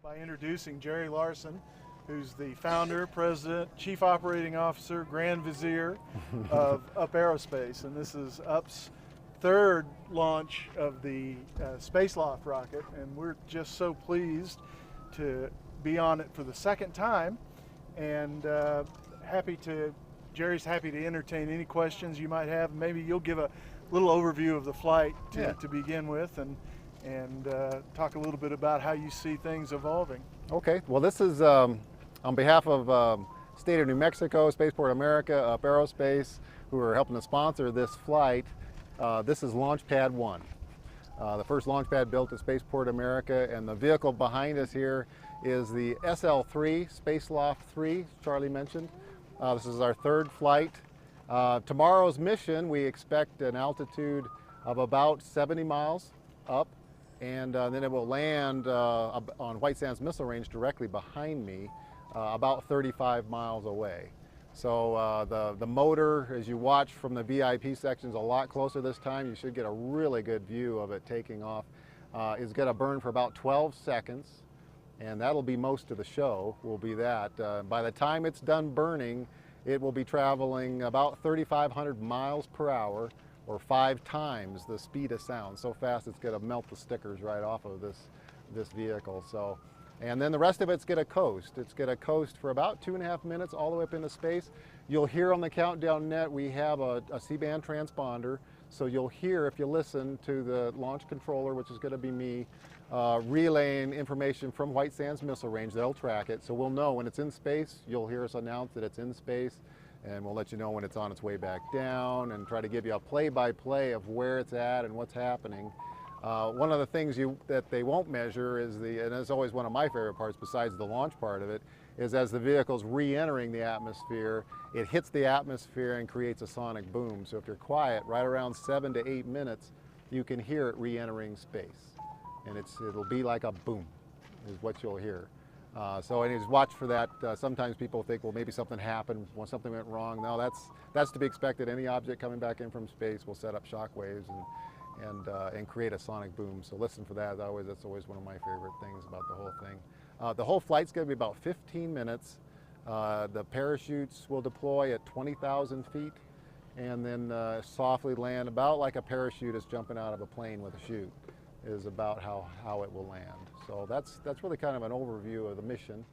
by introducing Jerry Larson, who's the founder, president, chief operating officer, grand vizier of UP Aerospace. And this is UP's third launch of the Space Loft rocket, and we're just so pleased to be on it for the second time, and Jerry's happy to entertain any questions you might have. Maybe you'll give a little overview of the flight to begin with, and talk a little bit about how you see things evolving. Okay, well, this is on behalf of State of New Mexico, Spaceport America, UP Aerospace, who are helping to sponsor this flight. This is Launch Pad 1, the first launch pad built at Spaceport America, and the vehicle behind us here is the SL3, Space Loft 3, Charlie mentioned. This is our third flight. Tomorrow's mission, we expect an altitude of about 70 miles up, and then it will land on White Sands Missile Range directly behind me, about 35 miles away. So the motor, as you watch from the VIP section, is a lot closer this time. You should get a really good view of it taking off. It's going to burn for about 12 seconds, and that'll be most of the show, will be that. By the time it's done burning, it will be traveling about 3,500 miles per hour, or 5 times the speed of sound. So fast it's going to melt the stickers right off of this vehicle. So, and then the rest of it's going to coast. It's going to coast for about 2.5 minutes all the way up into space. You'll hear on the countdown net we have a C-band transponder, so you'll hear, if you listen to the launch controller, which is going to be me, relaying information from White Sands Missile Range. They'll track it, so we'll know when it's in space. You'll hear us announce that it's in space, and we'll let you know when it's on its way back down, and try to give you a play-by-play of where it's at and what's happening. One of the things that they won't measure is and it's always one of my favorite parts besides the launch part of it, is as the vehicle's re-entering the atmosphere, it hits the atmosphere and creates a sonic boom. So if you're quiet, right around 7 to 8 minutes, you can hear it re-entering space. And it'll be like a boom, is what you'll hear. So anyways, watch for that. Sometimes people think, well, maybe something happened, something went wrong. No, that's to be expected. Any object coming back in from space will set up shock waves and create a sonic boom. So listen for that. That's always one of my favorite things about the whole thing. The whole flight's going to be about 15 minutes. The parachutes will deploy at 20,000 feet, and then softly land about like a parachute is jumping out of a plane with a chute, is about how it will land. So that's really kind of an overview of the mission.